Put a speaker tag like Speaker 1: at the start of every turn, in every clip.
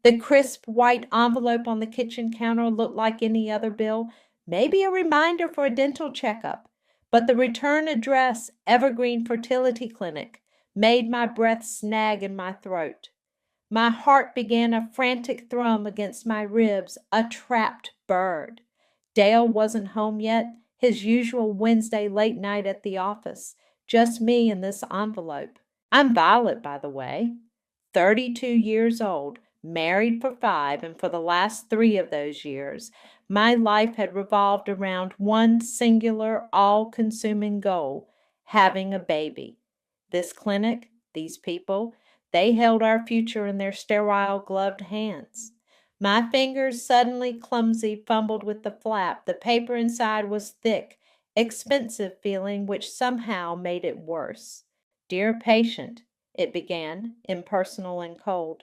Speaker 1: The crisp white envelope on the kitchen counter looked like any other bill, maybe a reminder for a dental checkup. But the return address, Evergreen Fertility Clinic, made my breath snag in my throat. My heart began a frantic thrum against my ribs, a trapped bird. Dale wasn't home yet, his usual Wednesday late night at the office. Just me and this envelope. I'm Violet, by the way. 32 years old, married for 5, and for the last 3 of those years, my life had revolved around one singular, all-consuming goal: having a baby. This clinic, these people, they held our future in their sterile, gloved hands. My fingers, suddenly clumsy, fumbled with the flap. The paper inside was thick, expensive feeling, which somehow made it worse. Dear patient, it began, impersonal and cold.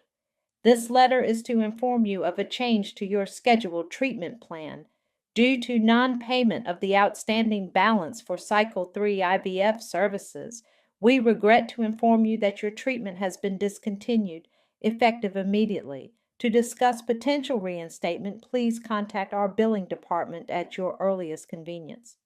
Speaker 1: This letter is to inform you of a change to your scheduled treatment plan. Due to non-payment of the outstanding balance for Cycle 3 IVF services, we regret to inform you that your treatment has been discontinued, effective immediately. To discuss potential reinstatement, please contact our billing department at your earliest convenience.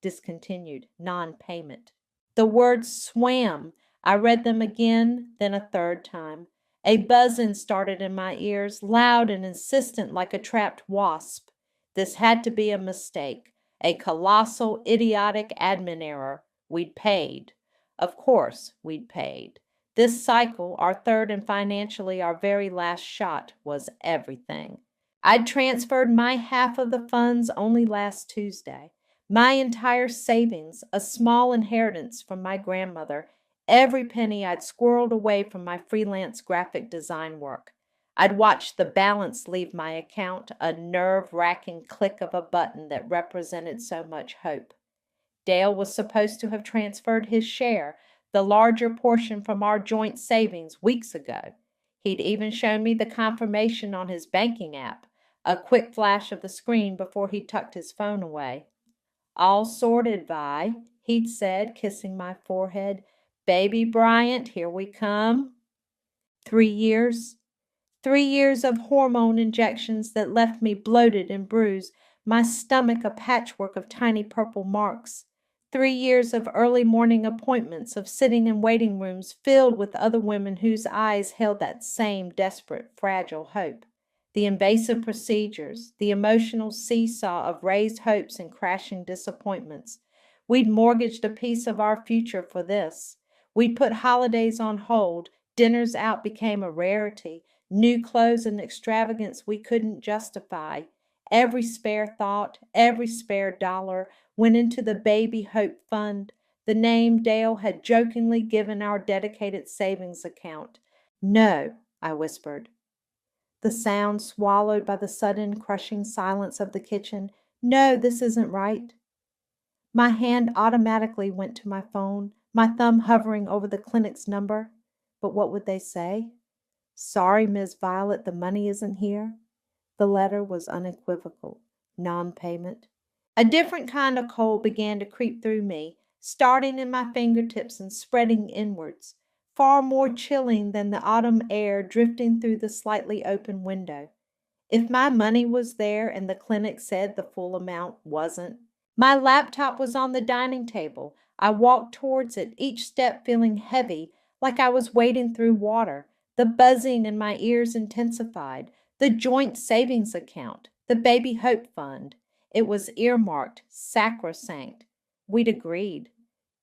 Speaker 1: Discontinued, non-payment. The words swam. I read them again, then a third time. A buzzing started in my ears, loud and insistent like a trapped wasp. This had to be a mistake, a colossal, idiotic admin error. We'd paid. Of course, we'd paid. This cycle, our third and financially our very last shot, was everything. I'd transferred my half of the funds only last Tuesday. My entire savings, a small inheritance from my grandmother, every penny I'd squirreled away from my freelance graphic design work. I'd watched the balance leave my account, a nerve-wracking click of a button that represented so much hope. Dale was supposed to have transferred his share, the larger portion from our joint savings, weeks ago. He'd even shown me the confirmation on his banking app, a quick flash of the screen before he tucked his phone away. All sorted, Vi, he'd said, kissing my forehead. Baby Bryant, here we come. 3 years. 3 years of hormone injections that left me bloated and bruised, my stomach a patchwork of tiny purple marks. 3 years of early morning appointments, of sitting in waiting rooms filled with other women whose eyes held that same desperate, fragile hope. The invasive procedures, the emotional seesaw of raised hopes and crashing disappointments. We'd mortgaged a piece of our future for this. We'd put holidays on hold, dinners out became a rarity, new clothes and extravagance we couldn't justify. Every spare thought, every spare dollar went into the Baby Hope Fund, the name Dale had jokingly given our dedicated savings account. No, I whispered. The sound swallowed by the sudden crushing silence of the kitchen. No, this isn't right. My hand automatically went to my phone, my thumb hovering over the clinic's number. But what would they say? Sorry, Miss Violet, the money isn't here. The letter was unequivocal. Non-payment. A different kind of cold began to creep through me, starting in my fingertips and spreading inwards, far more chilling than the autumn air drifting through the slightly open window. If my money was there and the clinic said the full amount wasn't. My laptop was on the dining table. I walked towards it, each step feeling heavy, like I was wading through water. The buzzing in my ears intensified. The joint savings account, the Baby Hope Fund. It was earmarked, sacrosanct. We'd agreed.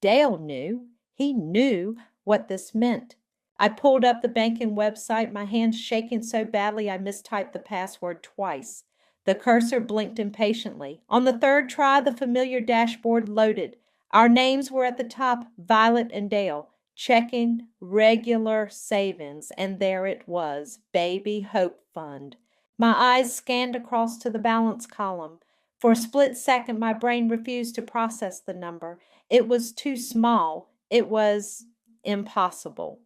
Speaker 1: Dale knew. He knew what this meant. I pulled up the banking website, my hands shaking so badly I mistyped the password twice. The cursor blinked impatiently. On the third try, the familiar dashboard loaded. Our names were at the top, Violet and Dale. Checking regular savings, and there it was, Baby Hope Fund. My eyes scanned across to the balance column. For a split second, my brain refused to process the number. It was too small. It was impossible.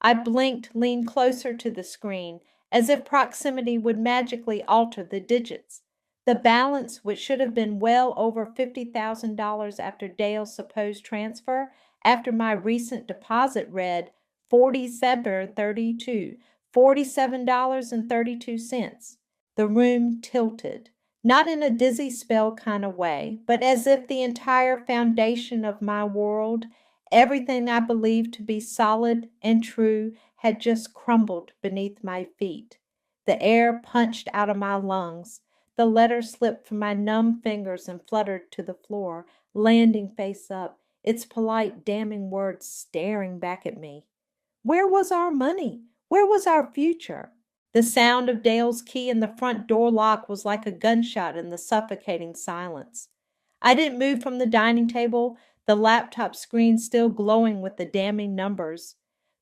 Speaker 1: I blinked, leaned closer to the screen, as if proximity would magically alter the digits. The balance, which should have been well over $50,000 after Dale's supposed transfer, after my recent deposit, read 4732, $47.32. The room tilted, not in a dizzy spell kind of way, but as if the entire foundation of my world, everything I believed to be solid and true, had just crumbled beneath my feet. The air punched out of my lungs. The letter slipped from my numb fingers and fluttered to the floor, landing face up, its polite, damning words staring back at me. Where was our money? Where was our future? The sound of Dale's key in the front door lock was like a gunshot in the suffocating silence. I didn't move from the dining table, the laptop screen still glowing with the damning numbers.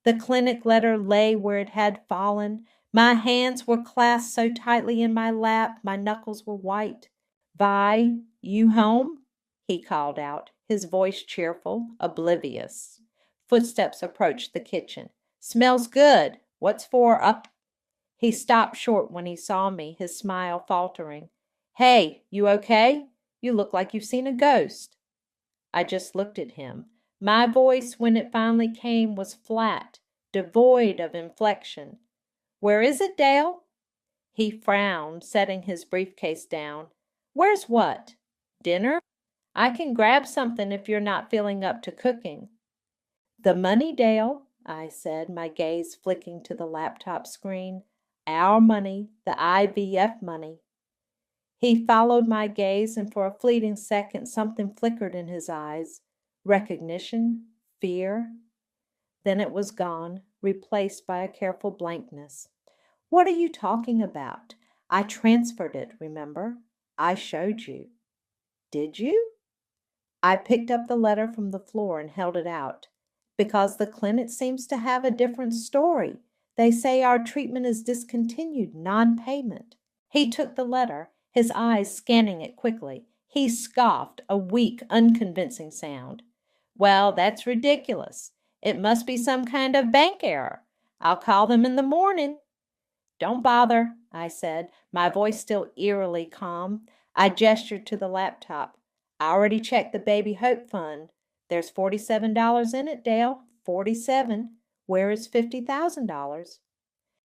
Speaker 1: The clinic letter lay where it had fallen. My hands were clasped so tightly in my lap, my knuckles were white. Vi, you home? He called out, his voice cheerful, oblivious. Footsteps approached the kitchen. Smells good. What's for up? He stopped short when he saw me, his smile faltering. Hey, you okay? You look like you've seen a ghost. I just looked at him. My voice, when it finally came, was flat, devoid of inflection. Where is it, Dale? He frowned, setting his briefcase down. Where's what? Dinner? I can grab something if you're not feeling up to cooking. The money, Dale, I said, my gaze flicking to the laptop screen. Our money, the IVF money. He followed my gaze, and for a fleeting second something flickered in his eyes. Recognition? Fear? Then it was gone, replaced by a careful blankness. What are you talking about? I transferred it, remember? I showed you. Did you? I picked up the letter from the floor and held it out. Because the clinic seems to have a different story. They say our treatment is discontinued, non-payment. He took the letter, his eyes scanning it quickly. He scoffed, a weak, unconvincing sound. Well, that's ridiculous. It must be some kind of bank error. I'll call them in the morning. Don't bother, I said, my voice still eerily calm. I gestured to the laptop. I already checked the Baby Hope Fund. There's $47 in it, Dale. 47. Where is $50,000?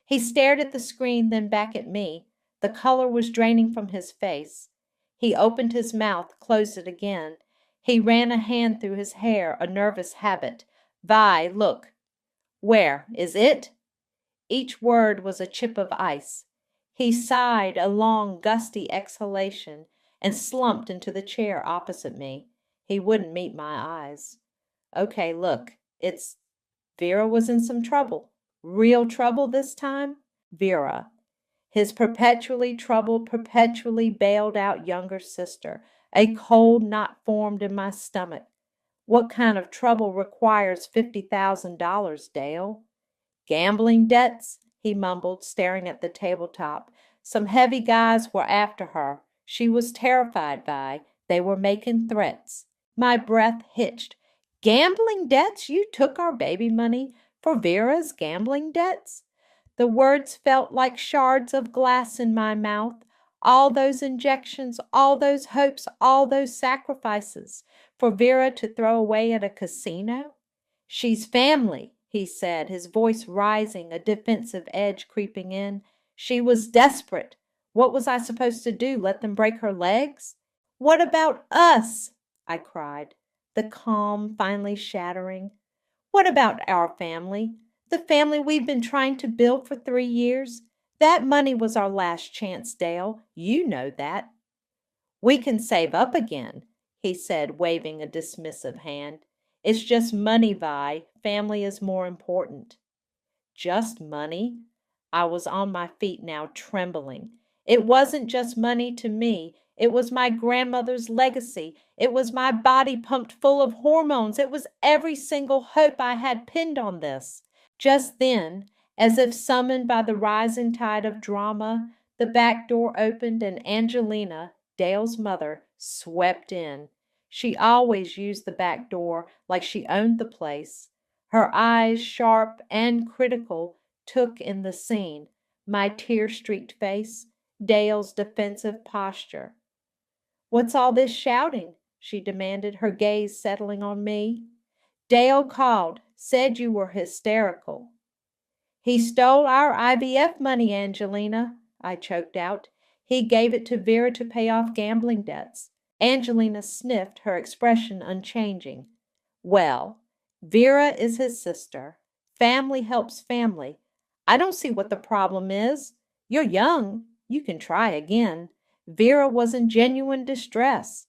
Speaker 1: He stared at the screen, then back at me. The color was draining from his face. He opened his mouth, closed it again. He ran a hand through his hair, a nervous habit. Vi, look. Where? Is it? Each word was a chip of ice. He sighed a long, gusty exhalation and slumped into the chair opposite me. He wouldn't meet my eyes. Okay, look, Vera was in some trouble. Real trouble this time? Vera. His perpetually troubled, perpetually bailed out younger sister. A cold knot formed in my stomach. What kind of trouble requires $50,000, Dale? Gambling debts, he mumbled, staring at the tabletop. Some heavy guys were after her. She was terrified by. They were making threats. My breath hitched. Gambling debts? You took our baby money for Vera's gambling debts? The words felt like shards of glass in my mouth. All those injections, all those hopes, all those sacrifices for Vera to throw away at a casino? She's family, he said, his voice rising, a defensive edge creeping in. She was desperate. What was I supposed to do, let them break her legs? What about us? I cried, the calm finally shattering. What about our family? The family we've been trying to build for 3 years? That money was our last chance, Dale. You know that. We can save up again, he said, waving a dismissive hand. It's just money, Vi. Family is more important. Just money? I was on my feet now, trembling. It wasn't just money to me. It was my grandmother's legacy. It was my body pumped full of hormones. It was every single hope I had pinned on this. Just then, as if summoned by the rising tide of drama, the back door opened and Angelina, Dale's mother, swept in. She always used the back door like she owned the place. Her eyes, sharp and critical, took in the scene, my tear-streaked face, Dale's defensive posture. What's all this shouting? She demanded, her gaze settling on me. Dale called, said you were hysterical. He stole our IVF money, Angelina, I choked out. He gave it to Vera to pay off gambling debts. Angelina sniffed, her expression unchanging. Well, Vera is his sister. Family helps family. I don't see what the problem is. You're young. You can try again. Vera was in genuine distress.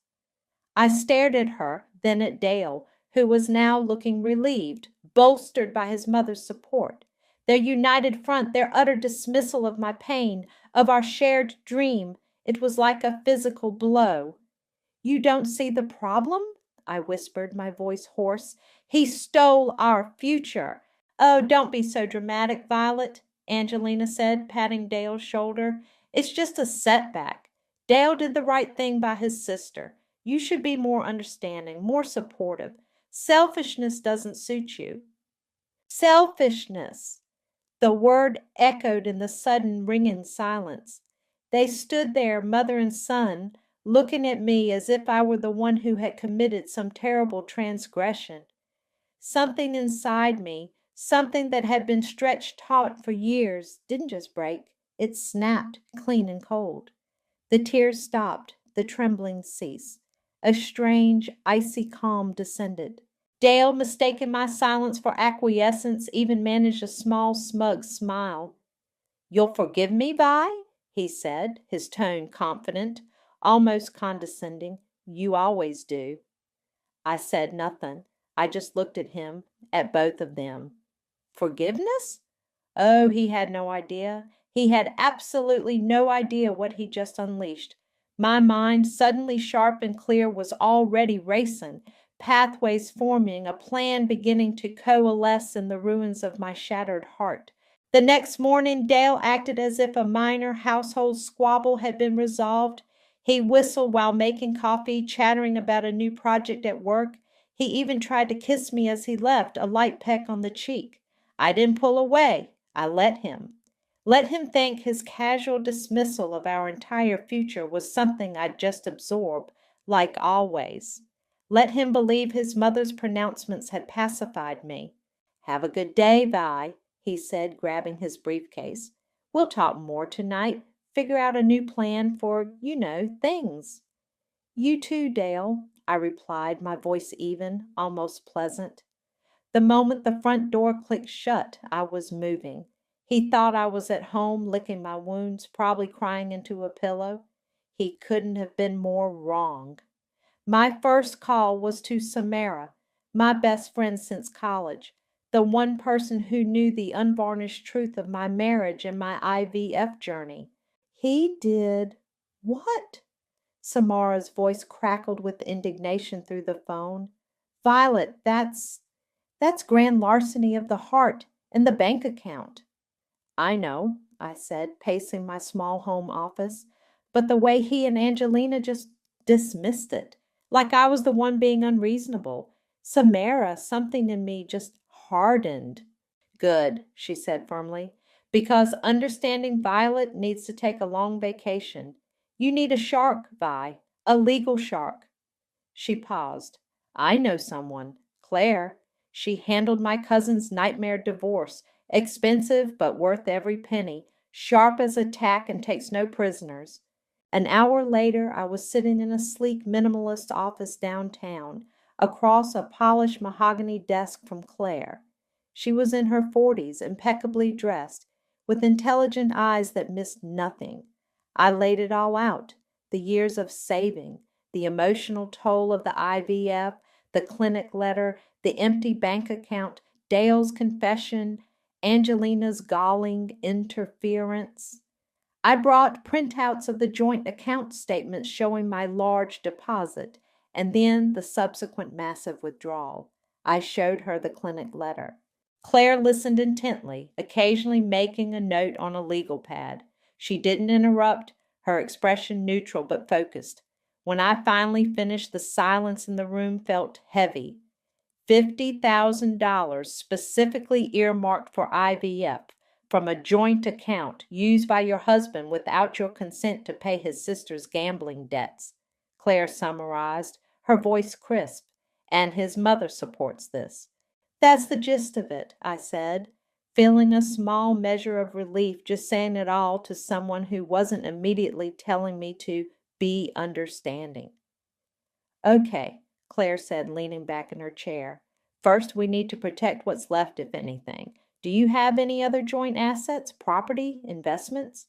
Speaker 1: I stared at her, then at Dale, who was now looking relieved, bolstered by his mother's support. Their united front, their utter dismissal of my pain, of our shared dream, it was like a physical blow. You don't see the problem? I whispered, my voice hoarse. He stole our future. Oh, don't be so dramatic, Violet, Angelina said, patting Dale's shoulder. It's just a setback. Dale did the right thing by his sister. You should be more understanding, more supportive. Selfishness doesn't suit you. Selfishness! The word echoed in the sudden ringing silence. They stood there, mother and son, looking at me as if I were the one who had committed some terrible transgression. Something inside me, something that had been stretched taut for years, didn't just break, it snapped clean and cold. The tears stopped, the trembling ceased. A strange, icy calm descended. Dale, mistaking my silence for acquiescence, even managed a small, smug smile. You'll forgive me, Vi? He said, his tone confident, almost condescending. You always do. I said nothing. I just looked at him, at both of them. Forgiveness? Oh, he had no idea. He had absolutely no idea what he just unleashed. My mind, suddenly sharp and clear, was already racing, pathways forming, a plan beginning to coalesce in the ruins of my shattered heart. The next morning, Dale acted as if a minor household squabble had been resolved. He whistled while making coffee, chattering about a new project at work. He even tried to kiss me as he left, a light peck on the cheek. I didn't pull away. I let him. Let him think his casual dismissal of our entire future was something I'd just absorbed, like always. Let him believe his mother's pronouncements had pacified me. Have a good day, Vi, he said, grabbing his briefcase. We'll talk more tonight, figure out a new plan for, things. You too, Dale, I replied, my voice even, almost pleasant. The moment the front door clicked shut, I was moving. He thought I was at home licking my wounds, probably crying into a pillow. He couldn't have been more wrong. My first call was to Samara, my best friend since college, the one person who knew the unvarnished truth of my marriage and my IVF journey. He did what? Samara's voice crackled with indignation through the phone. Violet, that's grand larceny of the heart and the bank account. I know, I said, pacing my small home office, but the way he and Angelina just dismissed it, like I was the one being unreasonable. Samara, something in me just hardened. Good, she said firmly, because understanding Violet needs to take a long vacation. You need a shark, Vi, a legal shark. She paused. I know someone. Claire. She handled my cousin's nightmare divorce. Expensive, but worth every penny. Sharp as a tack and takes no prisoners. An hour later, I was sitting in a sleek minimalist office downtown, across a polished mahogany desk from Claire. She was in her 40s, impeccably dressed, with intelligent eyes that missed nothing. I laid it all out, the years of saving, the emotional toll of the IVF, the clinic letter, the empty bank account, Dale's confession, Angelina's galling interference. I brought printouts of the joint account statements showing my large deposit and then the subsequent massive withdrawal. I showed her the clinic letter. Claire listened intently, occasionally making a note on a legal pad. She didn't interrupt, her expression neutral but focused. When I finally finished, the silence in the room felt heavy. $50,000 specifically earmarked for IVF from a joint account used by your husband without your consent to pay his sister's gambling debts, Claire summarized, her voice crisp, and his mother supports this. That's the gist of it, I said. feeling a small measure of relief just saying it all to someone who wasn't immediately telling me to be understanding. Okay, Claire said, leaning back in her chair. First, we need to protect what's left, if anything. Do you have any other joint assets, property, investments?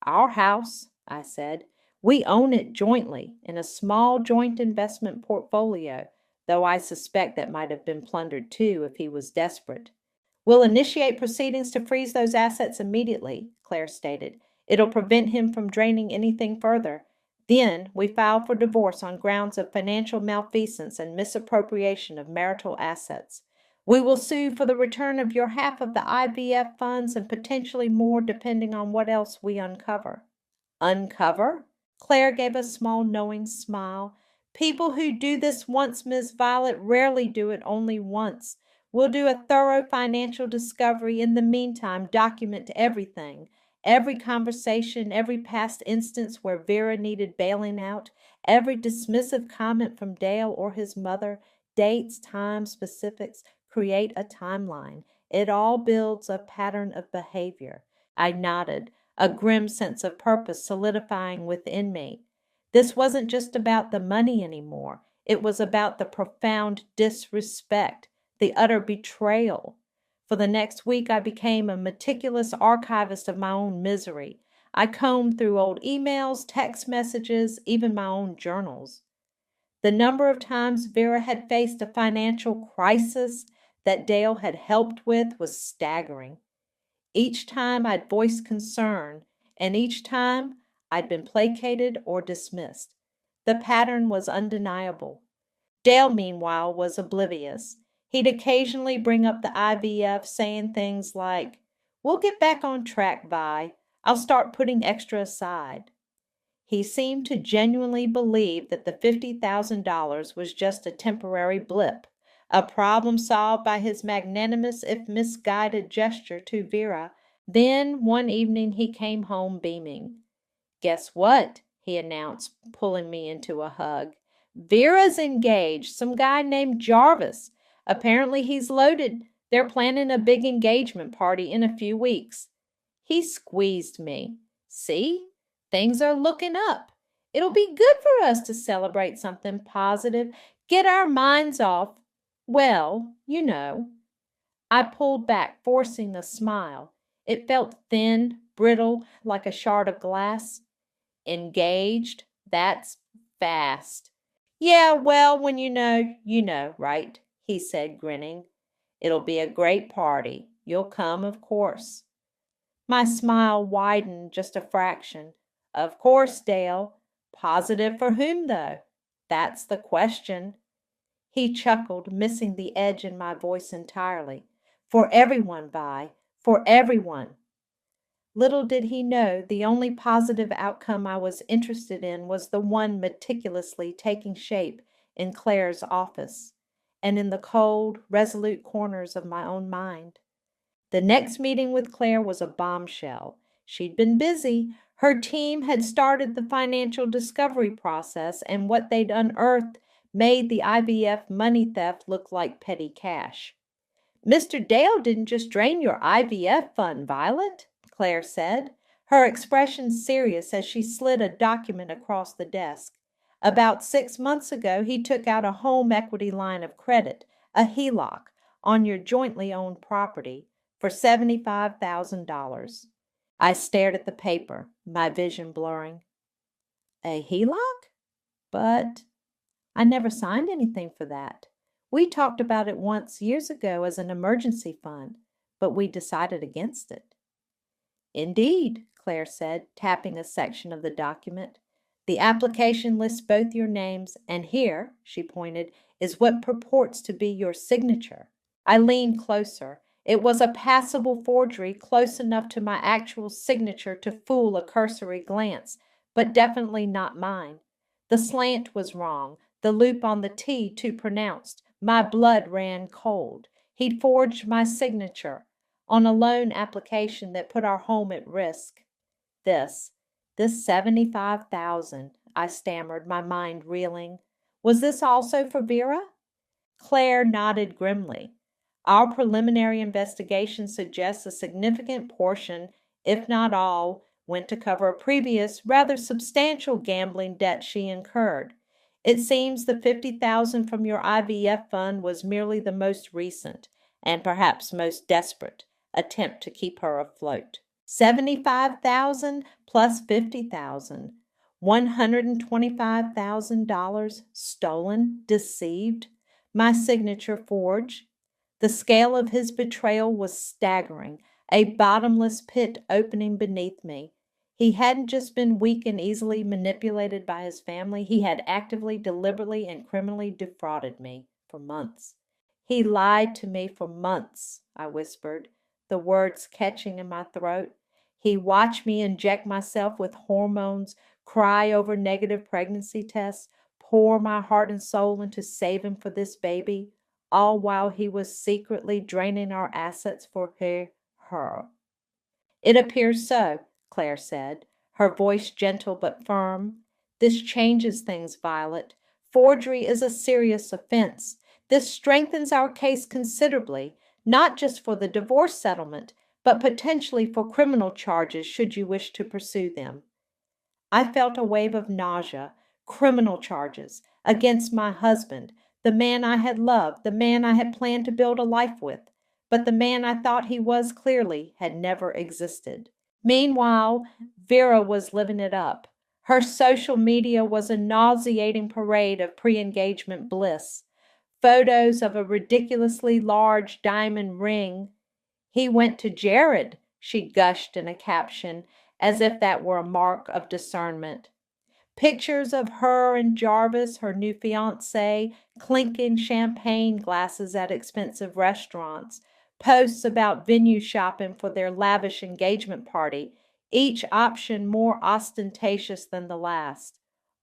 Speaker 1: Our house, I said. We own it jointly in a small joint investment portfolio, though I suspect that might have been plundered too if he was desperate. We'll initiate proceedings to freeze those assets immediately, Claire stated. It'll prevent him from draining anything further. Then we file for divorce on grounds of financial malfeasance and misappropriation of marital assets. We will sue for the return of your half of the IVF funds and potentially more depending on what else we uncover. Uncover? Claire gave a small knowing smile. People who do this once, Miss Violet, rarely do it only once. We'll do a thorough financial discovery. In the meantime, document everything. Every conversation, every past instance where Vera needed bailing out, every dismissive comment from Dale or his mother, dates, times, specifics, create a timeline. It all builds a pattern of behavior. I nodded, a grim sense of purpose solidifying within me. This wasn't just about the money anymore. It was about the profound disrespect, the utter betrayal. For the next week, I became a meticulous archivist of my own misery. I combed through old emails, text messages, even my own journals. The number of times Vera had faced a financial crisis that Dale had helped with was staggering. Each time I'd voiced concern, and each time I'd been placated or dismissed. The pattern was undeniable. Dale, meanwhile, was oblivious. He'd occasionally bring up the IVF, saying things like, "We'll get back on track, Vi. I'll start putting extra aside." He seemed to genuinely believe that the $50,000 was just a temporary blip, a problem solved by his magnanimous if misguided gesture to Vera. Then one evening he came home beaming. "Guess what?" he announced, pulling me into a hug. "Vera's engaged. Some guy named Jarvis. Apparently he's loaded. They're planning a big engagement party in a few weeks." He squeezed me. "See? Things are looking up. It'll be good for us to celebrate something positive, get our minds off, well, you know." I pulled back, forcing a smile. It felt thin, brittle, like a shard of glass. "Engaged? That's fast." "Yeah, well, when you know, right?" he said, grinning. "It'll be a great party. You'll come, of course." My smile widened just a fraction. "Of course, Dale. Positive for whom, though? That's the question." He chuckled, missing the edge in my voice entirely. "For everyone, Vi. For everyone." Little did he know the only positive outcome I was interested in was the one meticulously taking shape in Claire's office and in the cold, resolute corners of my own mind. The next meeting with Claire was a bombshell. She'd been busy. Her team had started the financial discovery process, and what they'd unearthed made the IVF money theft look like petty cash. "Mr. Dale didn't just drain your IVF fund, Violet," Claire said, her expression serious as she slid a document across the desk. "About 6 months ago, he took out a home equity line of credit, a HELOC, on your jointly owned property for $75,000. I stared at the paper, my vision blurring. "A HELOC? But I never signed anything for that. We talked about it once years ago as an emergency fund, but we decided against it." "Indeed," Claire said, tapping a section of the document. "The application lists both your names, and here," she pointed, "is what purports to be your signature." I leaned closer. It was a passable forgery, close enough to my actual signature to fool a cursory glance, but definitely not mine. The slant was wrong, the loop on the T too pronounced. My blood ran cold. He'd forged my signature on a loan application that put our home at risk. This 75,000, I stammered, my mind reeling. Was this also for Vera? Claire nodded grimly. Our preliminary investigation suggests a significant portion, if not all, went to cover a previous, rather substantial gambling debt she incurred. It seems the 50,000 from your IVF fund was merely the most recent, and perhaps most desperate, attempt to keep her afloat. 75,000 plus 50,000. $125,000 stolen, deceived, my signature forged. The scale of his betrayal was staggering, a bottomless pit opening beneath me. He hadn't just been weak and easily manipulated by his family, he had actively, deliberately, and criminally defrauded me for months. He lied to me for months, I whispered, the words catching in my throat. He watched me inject myself with hormones, cry over negative pregnancy tests, pour my heart and soul into saving for this baby, all while he was secretly draining our assets for her. It appears so, Claire said, her voice gentle but firm. This changes things, Violet. Forgery is a serious offense. This strengthens our case considerably, not just for the divorce settlement, but potentially for criminal charges should you wish to pursue them. I felt a wave of nausea, criminal charges, against my husband, the man I had loved, the man I had planned to build a life with, but the man I thought he was clearly had never existed. Meanwhile, Vera was living it up. Her social media was a nauseating parade of pre-engagement bliss. Photos of a ridiculously large diamond ring. He went to Jared, she gushed in a caption, as if that were a mark of discernment. Pictures of her and Jarvis, her new fiancé, clinking champagne glasses at expensive restaurants, posts about venue shopping for their lavish engagement party, each option more ostentatious than the last.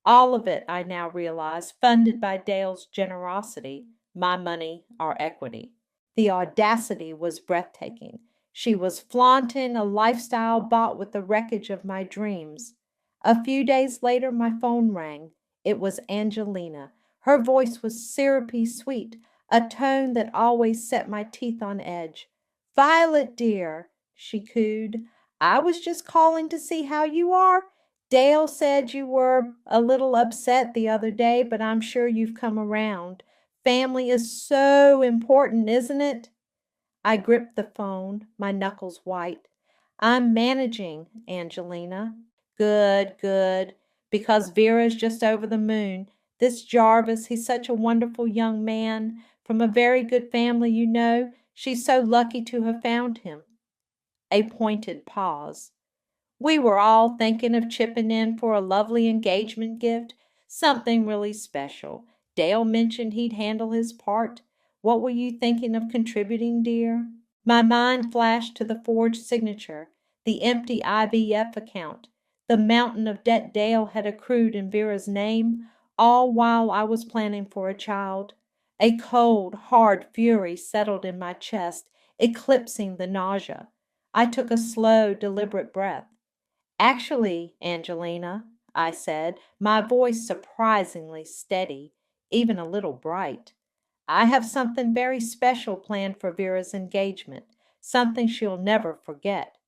Speaker 1: All of it, I now realize, funded by Dale's generosity, my money, our equity. The audacity was breathtaking. She was flaunting a lifestyle bought with the wreckage of my dreams. A few days later, my phone rang. It was Angelina. Her voice was syrupy sweet, a tone that always set my teeth on edge. "Violet, dear," she cooed, "I was just calling to see how you are. Dale said you were a little upset the other day, but I'm sure you've come around. Family is so important, isn't it?" I gripped the phone, my knuckles white. "I'm managing, Angelina." "Good, good, because Vera's just over the moon. This Jarvis, he's such a wonderful young man, from a very good family, you know. She's so lucky to have found him." A pointed pause. "We were all thinking of chipping in for a lovely engagement gift, something really special. Dale mentioned he'd handle his part. What were you thinking of contributing, dear?" My mind flashed to the forged signature, the empty IVF account, the mountain of debt Dale had accrued in Vera's name, all while I was planning for a child. A cold, hard fury settled in my chest, eclipsing the nausea. I took a slow, deliberate breath. "Actually, Angelina," I said, my voice surprisingly steady, even a little bright, "I have something very special planned for Vera's engagement, something she'll never forget."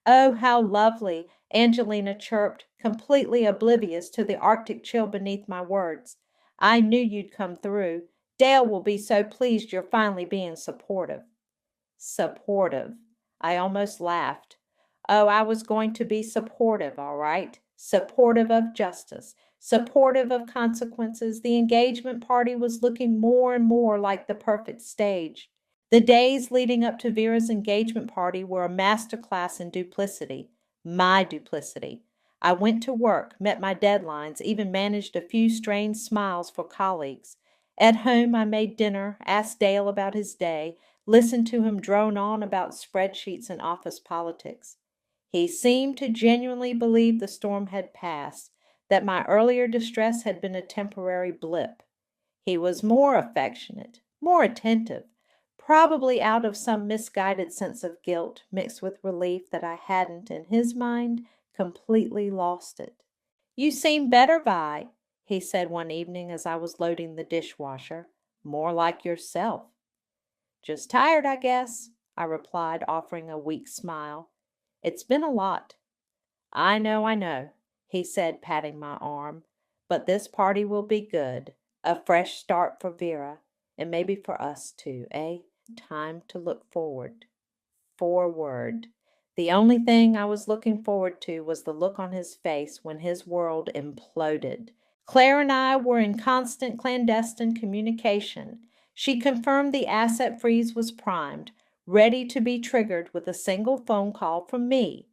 Speaker 1: "Oh, how lovely," Angelina chirped, completely oblivious to the Arctic chill beneath my words. "I knew you'd come through. Dale will be so pleased you're finally being supportive." Supportive. I almost laughed. Oh, I was going to be supportive, all right. Supportive of justice, supportive of consequences. The engagement party was looking more and more like the perfect stage. The days leading up to Vera's engagement party were a master class in duplicity, my duplicity. I went to work, met my deadlines, even managed a few strained smiles for colleagues. At home, I made dinner, asked Dale about his day, listened to him drone on about spreadsheets and office politics. He seemed to genuinely believe the storm had passed, that my earlier distress had been a temporary blip. He was more affectionate, more attentive, probably out of some misguided sense of guilt mixed with relief that I hadn't, in his mind, completely lost it. "You seem better, Vi," he said one evening as I was loading the dishwasher. "More like yourself." Just tired, I guess, I replied, offering a weak smile. It's been a lot. I know, he said, patting my arm. But this party will be good. A fresh start for Vera, and maybe for us too, eh? Time to look forward. Forward. The only thing I was looking forward to was the look on his face when his world imploded. Claire and I were in constant clandestine communication. She confirmed the asset freeze was primed, ready to be triggered with a single phone call from me.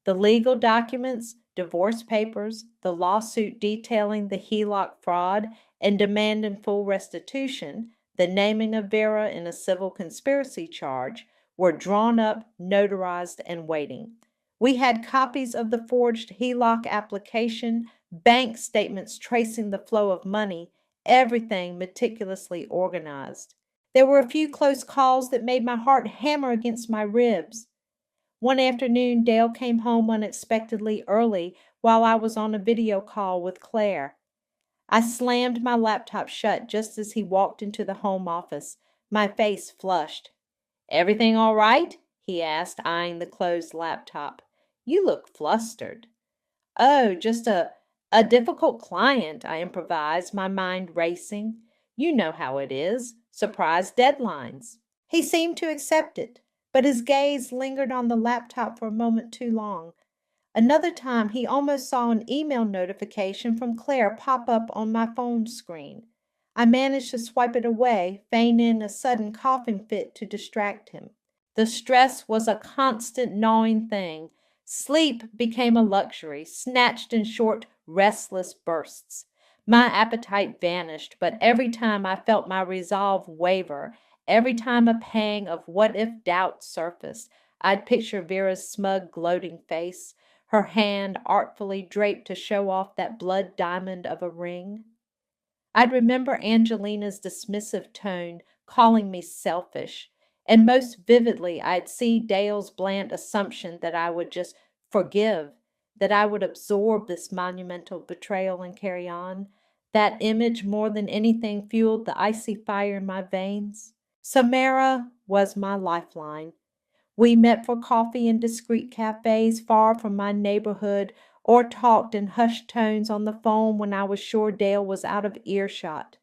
Speaker 1: The legal documents, divorce papers, the lawsuit detailing the HELOC fraud and demanding full restitution, the naming of Vera in a civil conspiracy charge, were drawn up, notarized, and waiting. We had copies of the forged HELOC application, bank statements tracing the flow of money, everything meticulously organized. There were a few close calls that made my heart hammer against my ribs. One afternoon, Dale came home unexpectedly early while I was on a video call with Claire. I slammed my laptop shut just as he walked into the home office, my face flushed. Everything all right? He asked, eyeing the closed laptop. You look flustered. Oh, just a difficult client, I improvised, my mind racing. You know how it is. Surprise deadlines. He seemed to accept it, but his gaze lingered on the laptop for a moment too long. Another time, he almost saw an email notification from Claire pop up on my phone screen. I managed to swipe it away, feigning a sudden coughing fit to distract him. The stress was a constant gnawing thing. Sleep became a luxury, snatched in short, restless bursts. My appetite vanished, but every time I felt my resolve waver, every time a pang of what-if doubt surfaced, I'd picture Vera's smug, gloating face, her hand artfully draped to show off that blood diamond of a ring. I'd remember Angelina's dismissive tone, calling me selfish, and most vividly I'd see Dale's bland assumption that I would just forgive, that I would absorb this monumental betrayal and carry on. That image more than anything fueled the icy fire in my veins. Samara was my lifeline. We met for coffee in discreet cafes far from my neighborhood, or talked in hushed tones on the phone when I was sure Dale was out of earshot.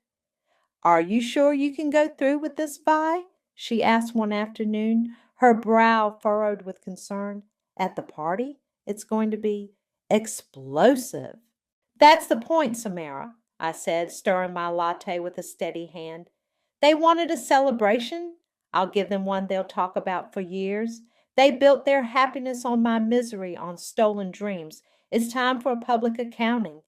Speaker 1: Are you sure you can go through with this, Vi? She asked one afternoon, her brow furrowed with concern. At the party? It's going to be explosive. That's the point, Samara, I said, stirring my latte with a steady hand. They wanted a celebration. I'll give them one they'll talk about for years. They built their happiness on my misery, on stolen dreams. It's time for a public accounting.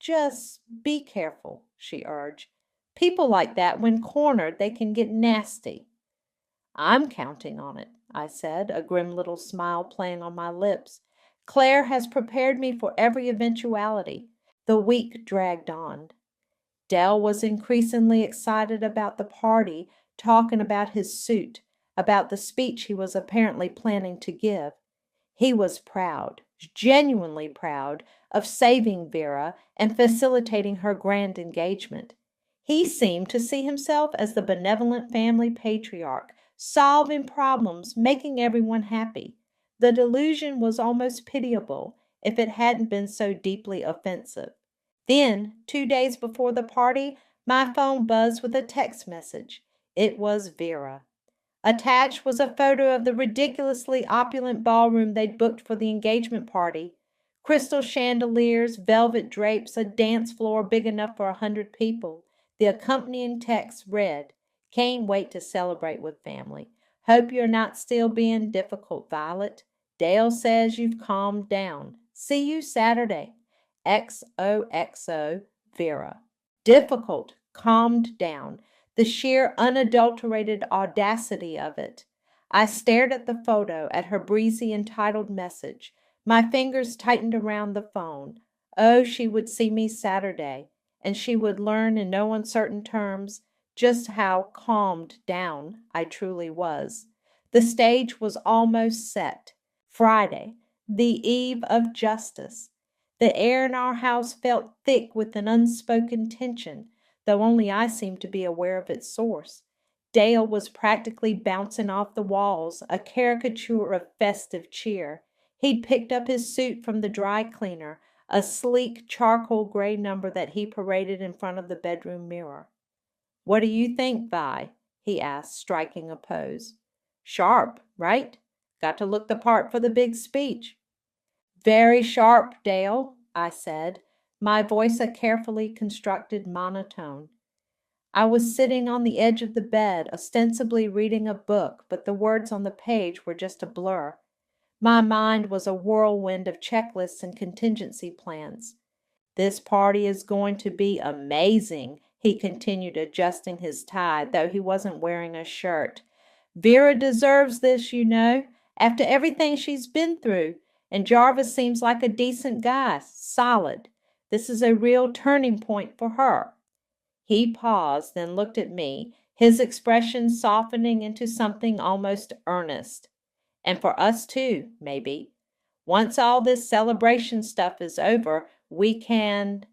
Speaker 1: Just be careful, she urged. People like that, when cornered, they can get nasty. I'm counting on it, I said, a grim little smile playing on my lips. Claire has prepared me for every eventuality. The week dragged on. Dell was increasingly excited about the party, talking about his suit, about the speech he was apparently planning to give. He was proud, genuinely proud, of saving Vera and facilitating her grand engagement. He seemed to see himself as the benevolent family patriarch, solving problems, making everyone happy. The delusion was almost pitiable if it hadn't been so deeply offensive. Then, 2 days before the party, my phone buzzed with a text message. It was Vera. Attached was a photo of the ridiculously opulent ballroom they'd booked for the engagement party. Crystal chandeliers, velvet drapes, a dance floor big enough for 100 people. The accompanying text read, Can't wait to celebrate with family. Hope you're not still being difficult, Violet. Dale says you've calmed down. See you Saturday. XOXO, Vera. Difficult, calmed down. The sheer unadulterated audacity of it. I stared at the photo, at her breezy entitled message. My fingers tightened around the phone. Oh, she would see me Saturday, and she would learn in no uncertain terms just how calmed down I truly was. The stage was almost set. Friday, the eve of justice. The air in our house felt thick with an unspoken tension, though only I seemed to be aware of its source. Dale was practically bouncing off the walls, a caricature of festive cheer. He'd picked up his suit from the dry cleaner, a sleek charcoal gray number that he paraded in front of the bedroom mirror. "What do you think, Vi?" he asked, striking a pose. "Sharp, right? Got to look the part for the big speech." "Very sharp, Dale," I said, my voice a carefully constructed monotone. I was sitting on the edge of the bed, ostensibly reading a book, but the words on the page were just a blur. My mind was a whirlwind of checklists and contingency plans. "This party is going to be amazing," he continued, adjusting his tie, though he wasn't wearing a shirt. "Vera deserves this, you know, after everything she's been through, and Jarvis seems like a decent guy, solid. This is a real turning point for her." He paused, then looked at me, his expression softening into something almost earnest. "And for us too, maybe. Once all this celebration stuff is over, we can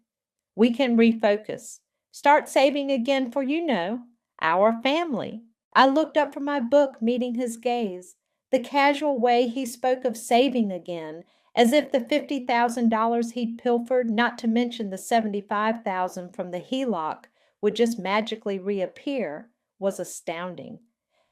Speaker 1: refocus. Start saving again for, our family." I looked up from my book, meeting his gaze. The casual way he spoke of saving again, as if the $50,000 he'd pilfered, not to mention the $75,000 from the HELOC, would just magically reappear, was astounding.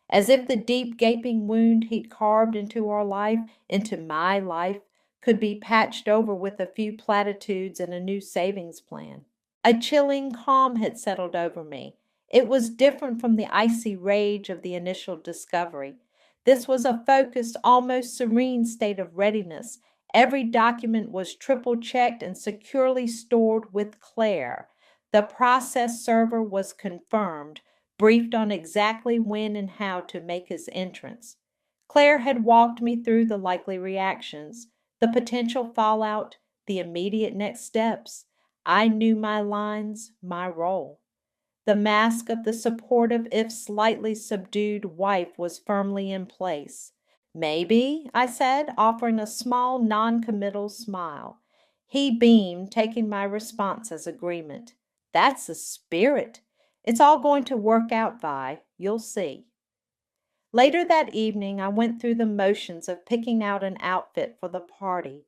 Speaker 1: As if the deep gaping wound he'd carved into our life, into my life, could be patched over with a few platitudes and a new savings plan. A chilling calm had settled over me. It was different from the icy rage of the initial discovery. This was a focused, almost serene state of readiness. Every document was triple-checked and securely stored with Claire. The process server was confirmed, briefed on exactly when and how to make his entrance. Claire had walked me through the likely reactions, the potential fallout, the immediate next steps. I knew my lines, my role. The mask of the supportive, if slightly subdued, wife was firmly in place. "Maybe," I said, offering a small, non-committal smile. He beamed, taking my response as agreement. "That's the spirit. It's all going to work out, Vi. You'll see." Later that evening, I went through the motions of picking out an outfit for the party.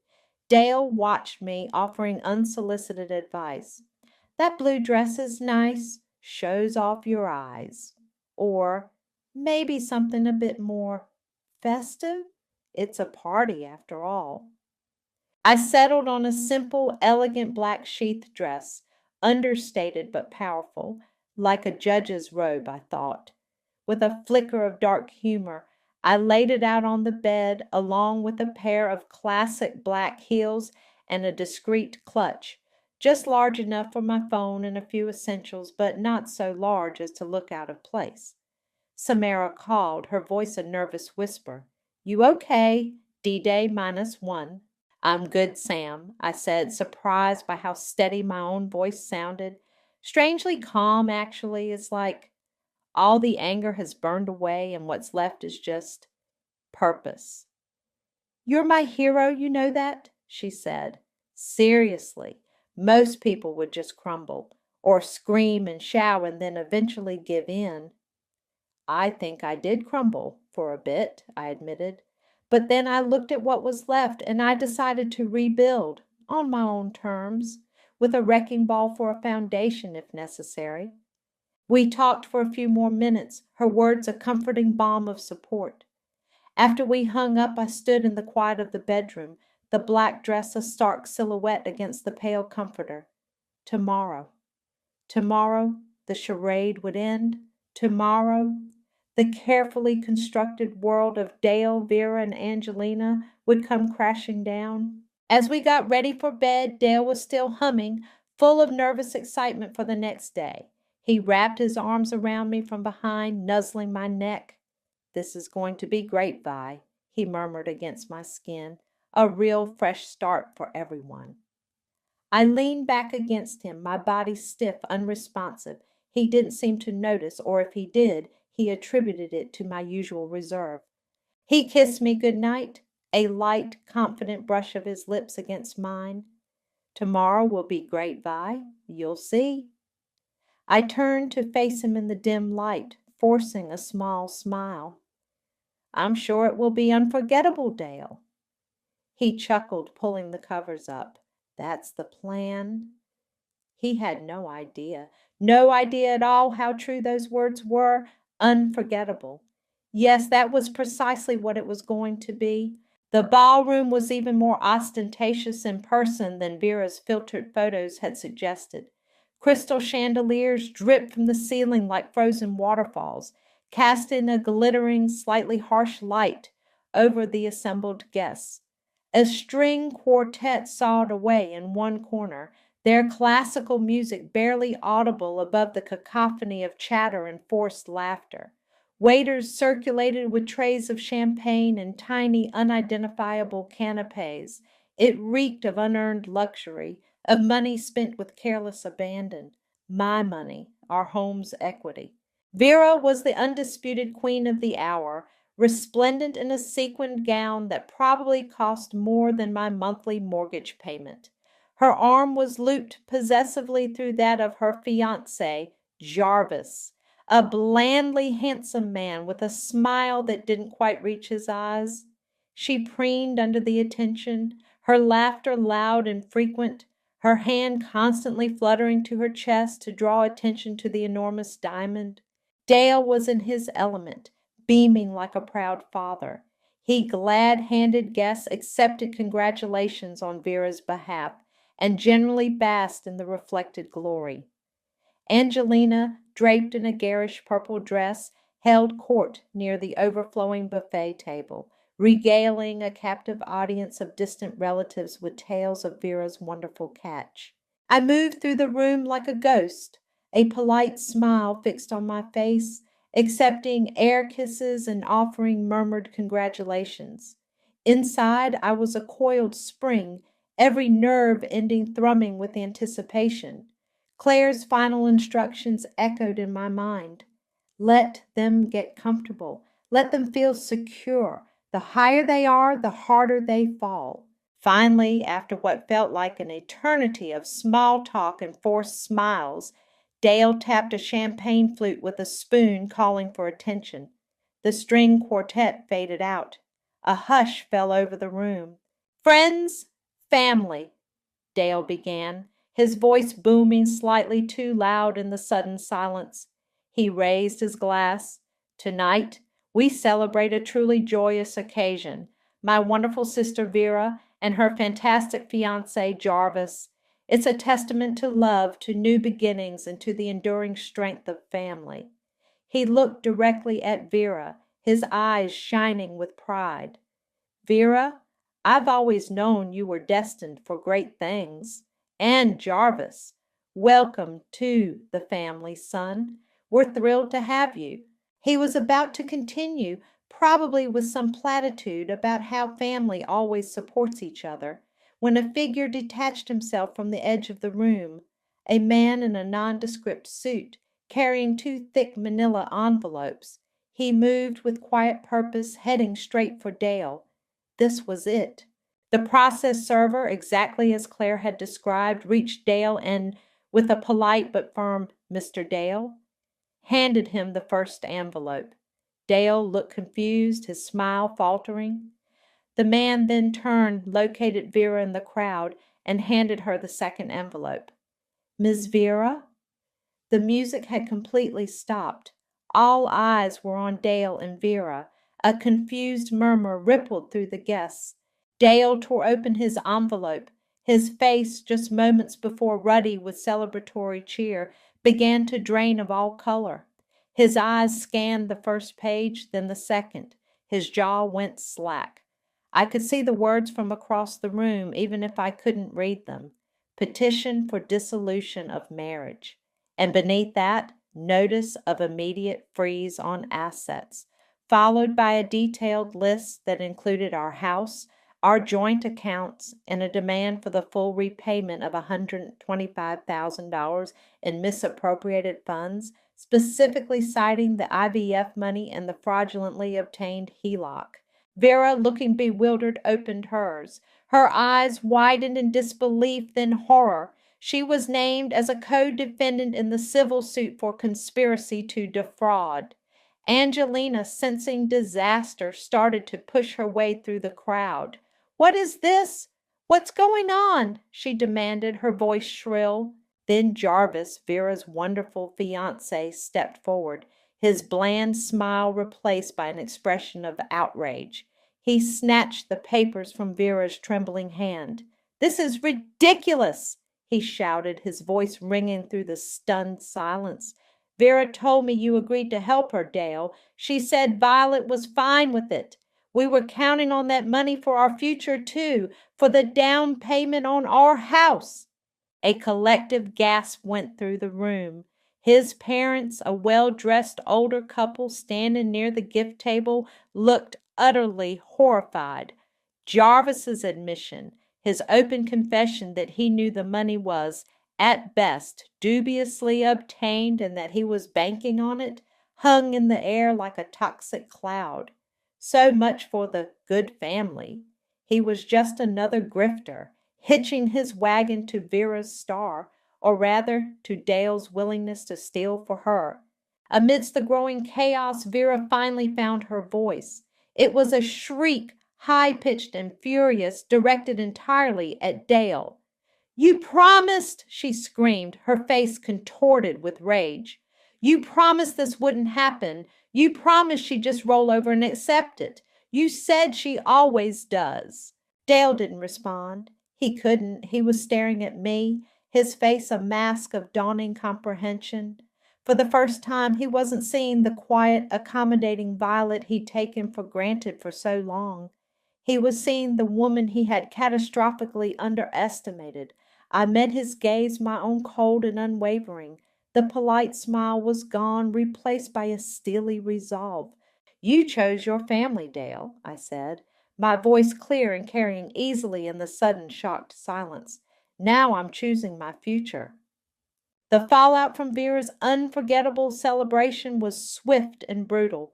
Speaker 1: Dale watched me, offering unsolicited advice. "That blue dress is nice, shows off your eyes." Or, "Maybe something a bit more festive? It's a party after all." I settled on a simple, elegant black sheath dress, understated but powerful, like a judge's robe, I thought. With a flicker of dark humor, I laid it out on the bed, along with a pair of classic black heels and a discreet clutch, just large enough for my phone and a few essentials, but not so large as to look out of place. Samara called, her voice a nervous whisper. "You okay? D-Day -1. "I'm good, Sam," I said, surprised by how steady my own voice sounded. Strangely calm, actually. It's like all the anger has burned away and what's left is just purpose. "You're my hero, you know that?" she said. "Seriously, most people would just crumble, or scream and shout and then eventually give in." "I think I did crumble for a bit," I admitted. "But then I looked at what was left and I decided to rebuild, on my own terms, with a wrecking ball for a foundation if necessary." We talked for a few more minutes, her words a comforting balm of support. After we hung up, I stood in the quiet of the bedroom, the black dress a stark silhouette against the pale comforter. Tomorrow. Tomorrow the charade would end. Tomorrow the carefully constructed world of Dale, Vera, and Angelina would come crashing down. As we got ready for bed, Dale was still humming, full of nervous excitement for the next day. He wrapped his arms around me from behind, nuzzling my neck. "This is going to be great, Vi," he murmured against my skin. "A real fresh start for everyone." I leaned back against him, my body stiff, unresponsive. He didn't seem to notice, or if he did, he attributed it to my usual reserve. He kissed me good night, a light, confident brush of his lips against mine. "Tomorrow will be great, Vi. You'll see." I turned to face him in the dim light, forcing a small smile. I'm sure it will be unforgettable, Dale. He chuckled, pulling the covers up. That's the plan. He had no idea at all how true those words were. Unforgettable. Yes, that was precisely what it was going to be. The ballroom was even more ostentatious in person than Vera's filtered photos had suggested. Crystal chandeliers dripped from the ceiling like frozen waterfalls, casting a glittering, slightly harsh light over the assembled guests. A string quartet sawed away in one corner, their classical music barely audible above the cacophony of chatter and forced laughter. Waiters circulated with trays of champagne and tiny, unidentifiable canapes. It reeked of unearned luxury, of money spent with careless abandon. My money, our home's equity. Vera was the undisputed queen of the hour, resplendent in a sequined gown that probably cost more than my monthly mortgage payment. Her arm was looped possessively through that of her fiancé, Jarvis, a blandly handsome man with a smile that didn't quite reach his eyes. She preened under the attention, her laughter loud and frequent, her hand constantly fluttering to her chest to draw attention to the enormous diamond. Dale was in his element, beaming like a proud father. He glad-handed guests accepted congratulations on Vera's behalf and generally basked in the reflected glory. Angelina, draped in a garish purple dress, held court near the overflowing buffet table, regaling a captive audience of distant relatives with tales of Vera's wonderful catch. I moved through the room like a ghost, a polite smile fixed on my face, accepting air kisses and offering murmured congratulations. Inside, I was a coiled spring, every nerve ending thrumming with anticipation. Claire's final instructions echoed in my mind. Let them get comfortable. Let them feel secure. The higher they are, the harder they fall. Finally, after what felt like an eternity of small talk and forced smiles, Dale tapped a champagne flute with a spoon, calling for attention. The string quartet faded out. A hush fell over the room. Friends, family, Dale began, his voice booming slightly too loud in the sudden silence. He raised his glass. Tonight, we celebrate a truly joyous occasion. My wonderful sister Vera and her fantastic fiancé Jarvis. It's a testament to love, to new beginnings, and to the enduring strength of family. He looked directly at Vera, his eyes shining with pride. Vera, I've always known you were destined for great things. And Jarvis, welcome to the family, son. We're thrilled to have you. He was about to continue, probably with some platitude about how family always supports each other, when a figure detached himself from the edge of the room, a man in a nondescript suit, carrying two thick manila envelopes. He moved with quiet purpose, heading straight for Dale. This was it. The process server, exactly as Claire had described, reached Dale and, with a polite but firm "Mr. Dale," handed him the first envelope. Dale looked confused, his smile faltering. The man then turned, located Vera in the crowd, and handed her the second envelope. Miss Vera? The music had completely stopped. All eyes were on Dale and Vera. A confused murmur rippled through the guests. Dale tore open his envelope. His face, just moments before ruddy with celebratory cheer, began to drain of all color. His eyes scanned the first page, then the second. His jaw went slack. I could see the words from across the room, even if I couldn't read them. Petition for dissolution of marriage. And beneath that, notice of immediate freeze on assets, followed by a detailed list that included our house, our joint accounts, and a demand for the full repayment of $125,000 in misappropriated funds, specifically citing the IVF money and the fraudulently obtained HELOC. Vera, looking bewildered, opened hers. Her eyes widened in disbelief, then horror. She was named as a co-defendant in the civil suit for conspiracy to defraud. Angelina, sensing disaster, started to push her way through the crowd. "What is this? What's going on?" she demanded, her voice shrill. Then Jarvis, Vera's wonderful fiancé, stepped forward, his bland smile replaced by an expression of outrage. He snatched the papers from Vera's trembling hand. "This is ridiculous!" he shouted, his voice ringing through the stunned silence. "Vera told me you agreed to help her, Dale. She said Violet was fine with it. We were counting on that money for our future, too, for the down payment on our house." A collective gasp went through the room. His parents, a well-dressed older couple standing near the gift table, looked utterly horrified. Jarvis's admission, his open confession that he knew the money was, at best, dubiously obtained and that he was banking on it, hung in the air like a toxic cloud. So much for the good family. He was just another grifter, hitching his wagon to Vera's star, or rather to Dale's willingness to steal for her. Amidst the growing chaos, Vera finally found her voice. It was a shriek, high-pitched and furious, directed entirely at Dale. "You promised," she screamed, her face contorted with rage. "You promised this wouldn't happen. You promised she'd just roll over and accept it. You said she always does." Dale didn't respond. He couldn't. He was staring at me, his face a mask of dawning comprehension. For the first time, he wasn't seeing the quiet, accommodating Violet he'd taken for granted for so long. He was seeing the woman he had catastrophically underestimated. I met his gaze, my own cold and unwavering. The polite smile was gone, replaced by a steely resolve. "You chose your family, Dale," I said, my voice clear and carrying easily in the sudden shocked silence. "Now I'm choosing my future." The fallout from Vera's unforgettable celebration was swift and brutal.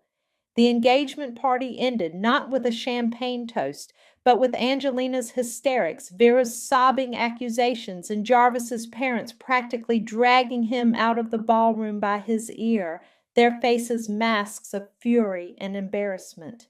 Speaker 1: The engagement party ended not with a champagne toast, but with Angelina's hysterics, Vera's sobbing accusations, and Jarvis's parents practically dragging him out of the ballroom by his ear, their faces masks of fury and embarrassment.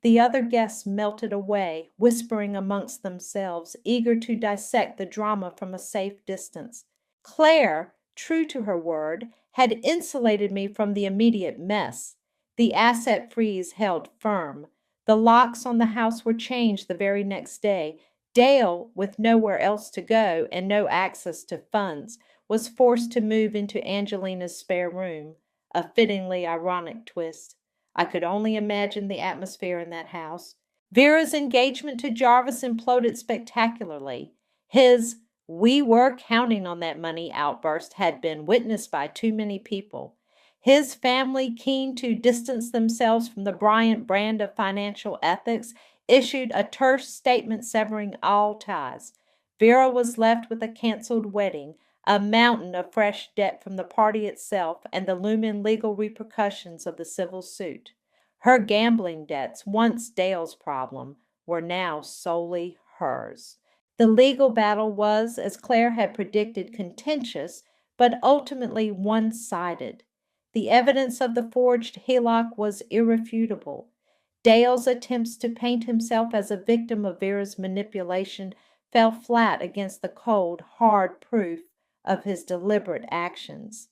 Speaker 1: The other guests melted away, whispering amongst themselves, eager to dissect the drama from a safe distance. Claire, true to her word, had insulated me from the immediate mess. The asset freeze held firm. The locks on the house were changed the very next day. Dale, with nowhere else to go and no access to funds, was forced to move into Angelina's spare room. A fittingly ironic twist. I could only imagine the atmosphere in that house. Vera's engagement to Jarvis imploded spectacularly. His "we were counting on that money" outburst had been witnessed by too many people. His family, keen to distance themselves from the Bryant brand of financial ethics, issued a terse statement severing all ties. Vera was left with a canceled wedding, a mountain of fresh debt from the party itself, and the looming legal repercussions of the civil suit. Her gambling debts, once Dale's problem, were now solely hers. The legal battle was, as Claire had predicted, contentious, but ultimately one-sided. The evidence of the forged HELOC was irrefutable. Dale's attempts to paint himself as a victim of Vera's manipulation fell flat against the cold, hard proof of his deliberate actions.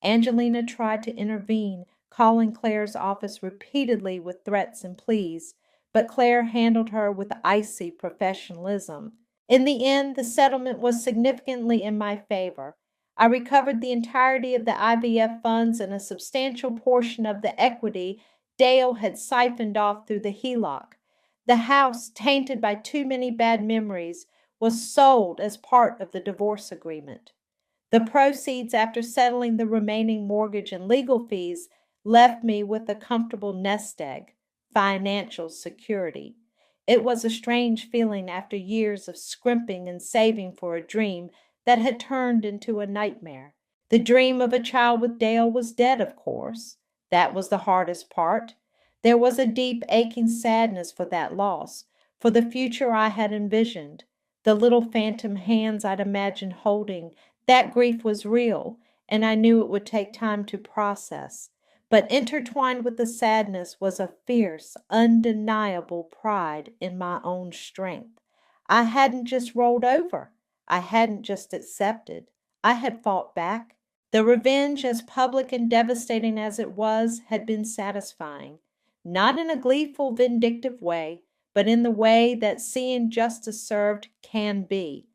Speaker 1: Angelina tried to intervene, calling Claire's office repeatedly with threats and pleas, but Claire handled her with icy professionalism. In the end, the settlement was significantly in my favor. I recovered the entirety of the IVF funds and a substantial portion of the equity Dale had siphoned off through the HELOC. The house, tainted by too many bad memories, was sold as part of the divorce agreement. The proceeds, after settling the remaining mortgage and legal fees, left me with a comfortable nest egg, financial security. It was a strange feeling after years of scrimping and saving for a dream that had turned into a nightmare. The dream of a child with Dale was dead, of course. That was the hardest part. There was a deep, aching sadness for that loss, for the future I had envisioned, the little phantom hands I'd imagined holding. That grief was real, and I knew it would take time to process. But intertwined with the sadness was a fierce, undeniable pride in my own strength. I hadn't just rolled over. I hadn't just accepted. I had fought back. The revenge, as public and devastating as it was, had been satisfying. Not in a gleeful, vindictive way, but in the way that seeing justice served can be.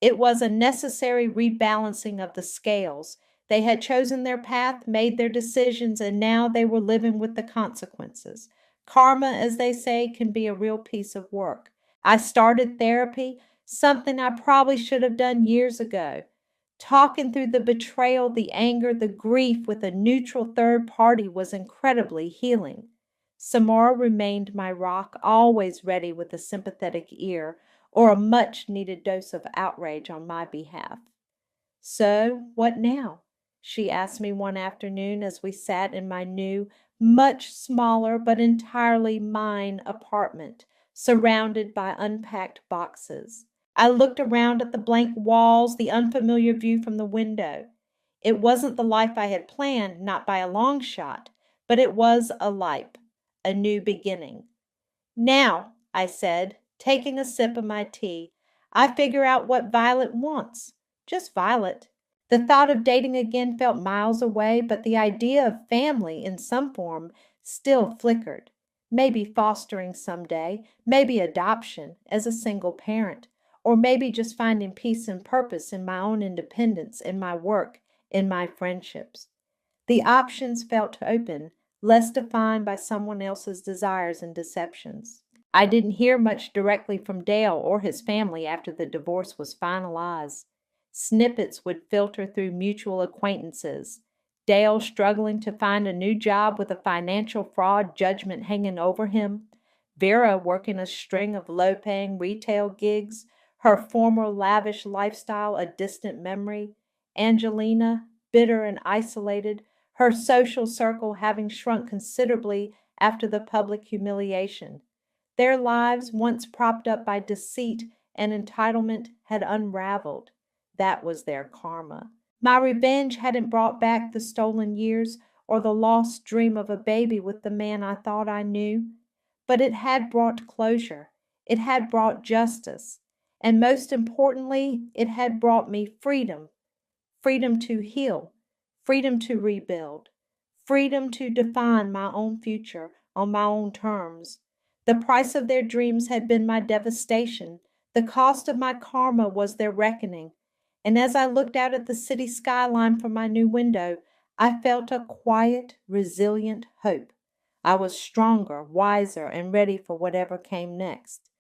Speaker 1: It was a necessary rebalancing of the scales. They had chosen their path, made their decisions, and now they were living with the consequences. Karma, as they say, can be a real piece of work. I started therapy, something I probably should have done years ago. Talking through the betrayal, the anger, the grief with a neutral third party was incredibly healing. Samara remained my rock, always ready with a sympathetic ear or a much needed dose of outrage on my behalf. So, what now? She asked me one afternoon as we sat in my new, much smaller but entirely mine apartment, surrounded by unpacked boxes. I looked around at the blank walls, the unfamiliar view from the window. It wasn't the life I had planned, not by a long shot, but it was a life, a new beginning. Now, I said, taking a sip of my tea, I figure out what Violet wants. Just Violet. The thought of dating again felt miles away, but the idea of family in some form still flickered. Maybe fostering someday, maybe adoption as a single parent, or maybe just finding peace and purpose in my own independence, in my work, in my friendships. The options felt open, less defined by someone else's desires and deceptions. I didn't hear much directly from Dale or his family after the divorce was finalized. Snippets would filter through mutual acquaintances. Dale struggling to find a new job with a financial fraud judgment hanging over him. Vera working a string of low-paying retail gigs, her former lavish lifestyle a distant memory. Angelina, bitter and isolated, her social circle having shrunk considerably after the public humiliation. Their lives, once propped up by deceit and entitlement, had unraveled. That was their karma. My revenge hadn't brought back the stolen years or the lost dream of a baby with the man I thought I knew, but it had brought closure. It had brought justice. And most importantly, it had brought me freedom. Freedom to heal, freedom to rebuild, freedom to define my own future on my own terms. The price of their dreams had been my devastation. The cost of my karma was their reckoning. And as I looked out at the city skyline from my new window, I felt a quiet, resilient hope. I was stronger, wiser, and ready for whatever came next.